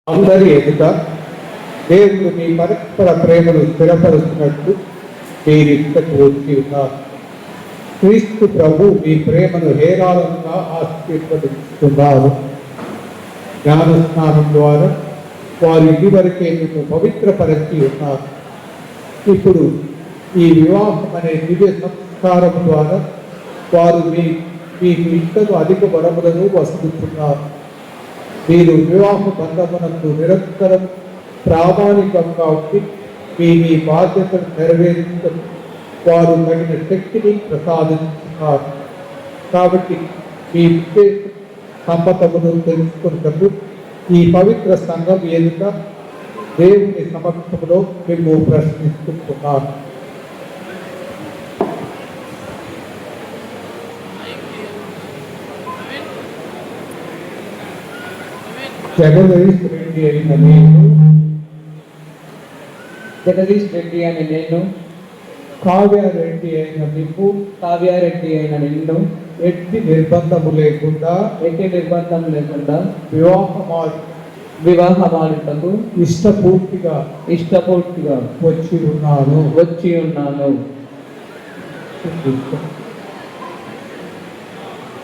అందరి ఎదుట దేవుడు మీ పరస్పర ప్రేమను స్థిరపరుస్తున్నట్టు మీరింతకు వచ్చి ఉన్నారు. క్రీస్తు ప్రభు మీ ప్రేమను హేరాళంగా ఆశీర్వదిస్తున్నారు. జ్ఞానస్నానం ద్వారా వారు ఇదివరకే మీకు పవిత్రపరిచి ఉన్నారు. ఇప్పుడు ఈ వివాహం అనే దివ్య సంస్కారం ద్వారా వారు మీకు ఇంతకు అధిక వరములను వస్తున్నారు. మీరు వివాహ బంధమునందు నిరంతరం ప్రామాణికంగా ఉండి మీ బాధ్యతను నెరవేర్చడం వారు తగిన శక్తిని ప్రసాదిస్తున్నారు. కాబట్టి మీ ఉద్దేశ సమ్మతమును తెలుసుకున్నప్పుడు ఈ పవిత్ర సంఘం ఎదుట దేవుని సమక్షంలో మేము ప్రశ్నిస్తున్నాను. జగదీష్ రెడ్డి అయిన నేను కావ్యారెడ్డి అయిన నిన్ను ఎట్టి నిర్బంధము లేకుండా వివాహమాడుటకు ఇష్టపూర్తిగా వచ్చి ఉన్నాను.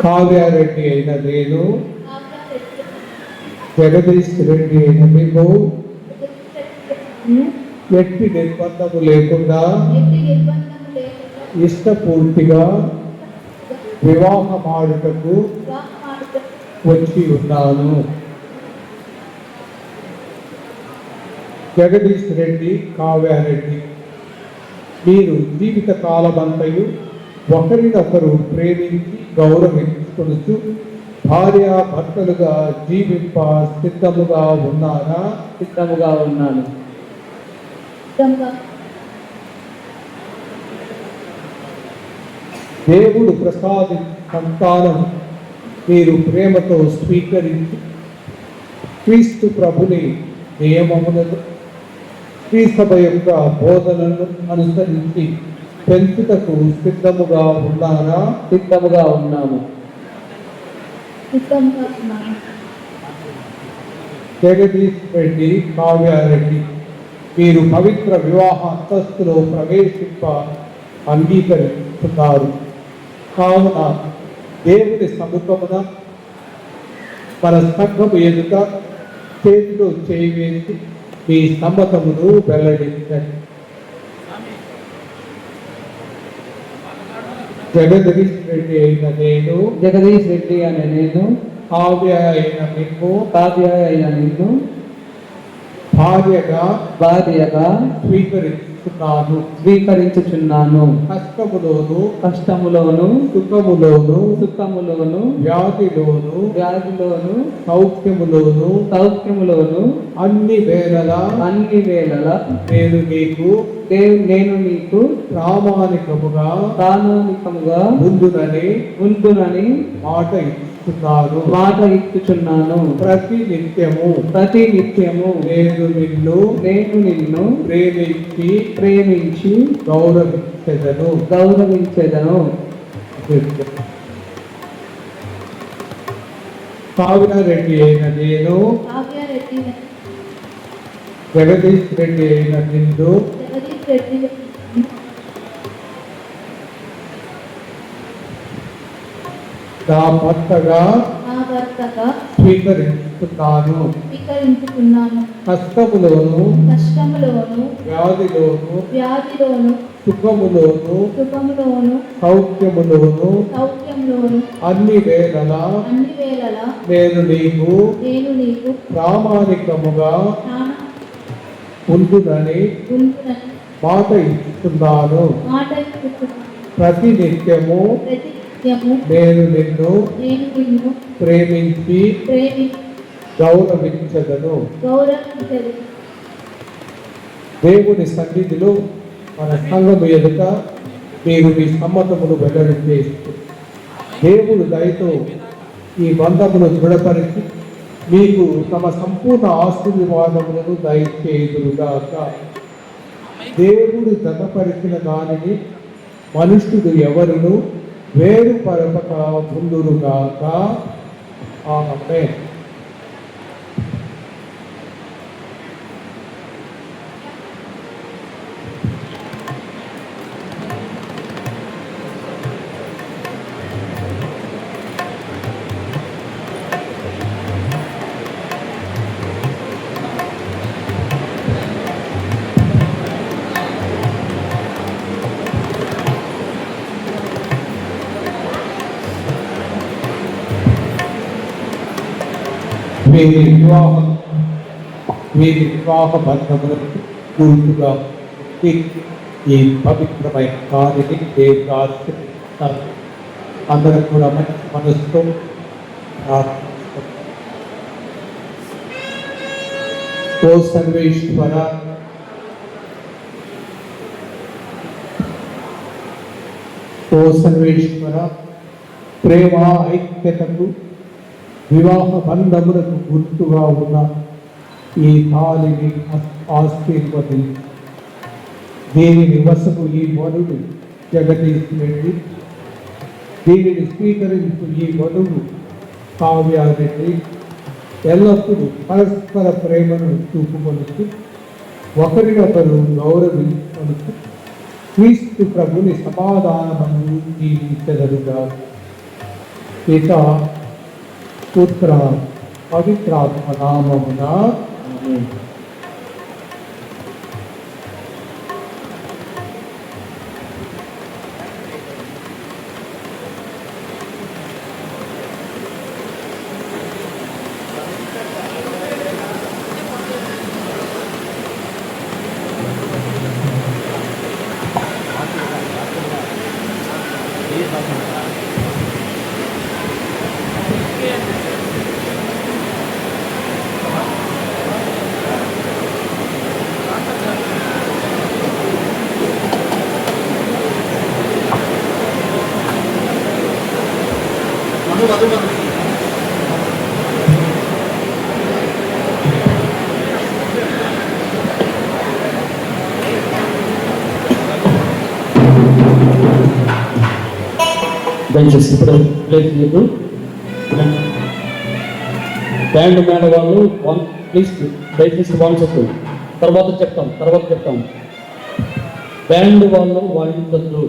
కావ్యారెడ్డి అయిన నేను జగదీష్ రెడ్డి అయిన మీకు ఎట్టి నిర్బంధము లేకుండా ఇష్టపూర్తిగా వివాహమాడుటకు వచ్చి ఉన్నాను. జగదీష్ రెడ్డి, కావ్యారెడ్డి, మీరు జీవిత కాలమంతయు ఒకరినొకరు ప్రేమించి గౌరవించుకొనుచు భార్య భర్తలుగా జీవింప సిద్ధముగా ఉన్నారా? సిద్ధముగా ఉన్నాను. దేవుడు ప్రసాది సంతానం మీరు ప్రేమతో స్వీకరించి క్రీస్తు ప్రభుని నియమములను శ్రీసభ యొక్క బోధనలను అనుసరించి పెంచుటకు సిద్ధముగా ఉన్నారా? సిద్ధముగా ఉన్నాము. జగదీష్ రెడ్డి, కావ్యారెడ్డి, మీరు పవిత్ర వివాహ అంతస్తులో ప్రవేశింప అంగీకరిస్తున్నారు. కావున దేవుని సముఖమున మన సంఘము ఎదుట చేతిలో చేయివేసి మీ సమ్మతమును వెల్లడించండి. జగదీష్ రెడ్డి అయిన నేను కావ్య అయిన నిన్ను భార్యగా స్వీకరించుచున్నాను. కష్టములోను సుఖములోను వ్యాధిలోను సౌఖ్యములోను అన్ని వేళలా నేను నీకు ప్రామాణికముగా ఉందునని మాట ఇచ్చుచున్నాను. ప్రతి నిత్యము నేను నిన్ను ప్రేమించి గౌరవించెదను. కావ్యారెడ్డి అయిన నేను జగదీష్ రెడ్డి అయిన నిన్ను నా భర్తగా స్వీకరించుకున్నాను. కష్టములోను వ్యాధిలోను సుఖములోను సౌఖ్యములోను అన్ని వేళలా నేను నీకు ప్రామాణికముగా ఉంటుందని మాట ఇస్తున్నాను. ప్రతి నిత్యము నేను నిన్ను ప్రేమించి గౌరవించదను. దేవుని సన్నిధిలో మన సంఘము ఎదుట మీరు మీ సమ్మతమును వెల్లడించేస్తూ దేవుడు దయతో ఈ బంధమును దృఢపరిచి మీకు తమ సంపూర్ణ ఆశీర్వాదములను దయచేయుదురుగాక. దేవుడు జతపరిచిన దానిని మనుష్యుడు ఎవరును వేరుపరపక ముందురుగాక. ఆమేన్. వీరి వివాహ బంధములకు గుర్తుగా ఈ పవిత్రమైన కార్యని దేవుడు ఆశీర్వదిస్తారు. అందరూ కూడా మంచి మనసుతో ప్రార్థిస్తారు. ఓ సర్వేశ్వర, ఓ సర్వేశ్వర, ప్రేమ ఐక్యతకు వివాహ బంధములకు గుర్తుగా ఉన్న ఈ తాళిని ఆశీర్వది. దీనిని వసకు ఈ వరుడు జగదీశ్ రెడ్డి, దీనిని స్వీకరించు ఈ వధువు కావ్యారెడ్డి ఎల్లప్పుడూ పరస్పర ప్రేమను చూపుకొనుతూ ఒకరినొకరు గౌరవించుకొనుతూ క్రీస్తు ప్రభుని సమాధానము జీవించగలుగా. పిత పుత్ర పవిత్రాత్మ నామమున ఆమేన్. దయచేసి ఇప్పుడు ప్లేస్ లేదు. బ్యాండ్ మేడ వాళ్ళు ప్లీజ్ దయచేసి వాళ్ళు చెప్పు, తర్వాత చెప్తాం. బ్యాండ్ వాళ్ళు వాయించద్దు.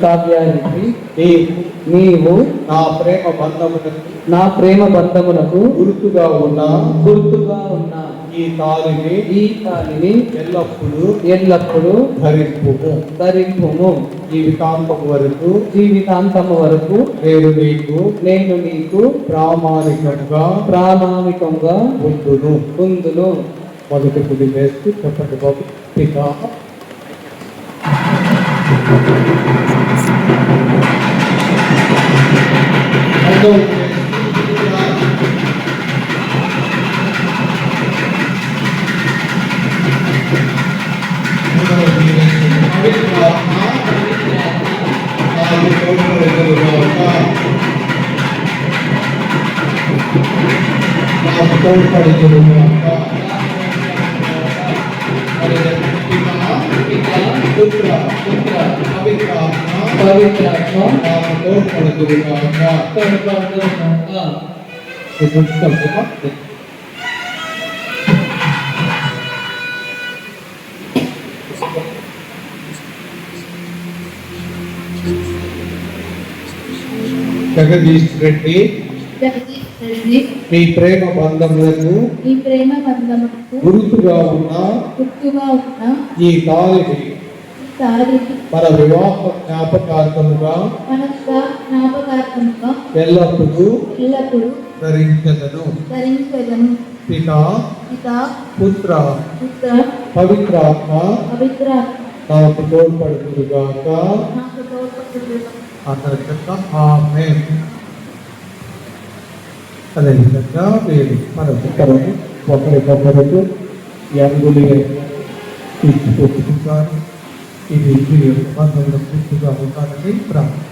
కావ్యారెడ్డి, నీవు నా ప్రేమ బంధమునకు గుర్తుగా ఉన్న ఈ తాళిని ఎల్లప్పుడూ ధరింపుము. జీవితాంతము వరకు నేను నీకు ప్రామాణికంగా ఉందును. మొదటి గుడి వేస్తూ చెప్పండి బాబు. పిత జగదీష్ రెడ్డి, మీ ప్రేమ బంధములకు గుర్తుగా ఉన్న ఈ తాళిని మన వివాహ జ్ఞాపకార్థముగా ఎల్లప్పుడూ ధరించదను. పిత పుత్ర పవిత్రాత్మ నాకు తోడ్పడుతుగాక. అందరి యొక్క ఆమేన్. అదేవిధంగా మీరు మన ఒకరికొకరికి యంగులు ఇచ్చిపోతున్నారు. ఇది వీరి బంధంలో పూర్తిగా ఉండాలని ప్రార్థన.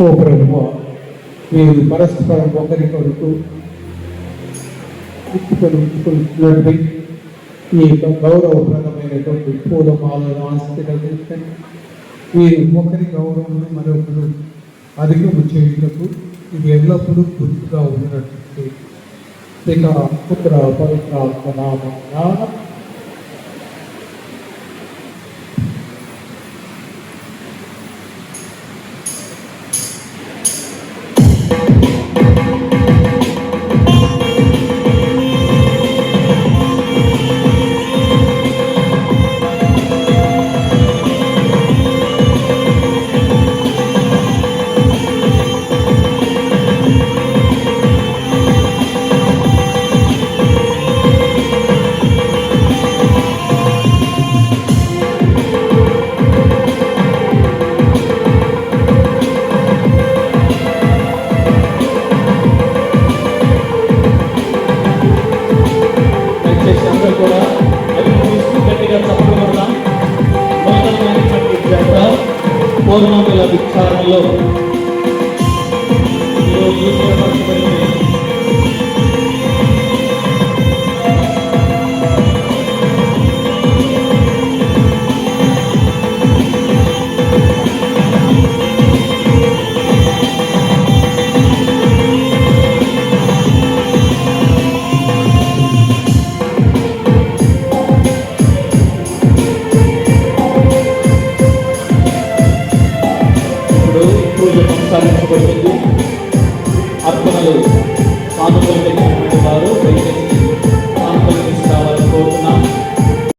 ఓ ప్రభువా, మీరు పరస్పరం ఒకరికొరకు ఇచ్చుకున్నటువంటి ఈ యొక్క గౌరవప్రదమైనటువంటి పూలమాలను ఆశీర్వదించండి. వీరు ఒకరి గౌరవం మరొకరు అధికము చేయుటకు ఇది ఎల్లప్పుడూ గుర్తుగా ఉన్నట్టు పిత పుత్ర పవిత్రాత్మ నామమున దయచేసి అందరూ కూడా అవి చూస్తూ గట్టిగా చెప్పబడదాం. నూతనమైనటువంటి జంట పూర్ణముల విచారణలో ఈరోజు ఏర్పరచబడింది. ఇప్పుడు పూజ కొనసాగించబడుతుంది. అర్పణలు కానుకలు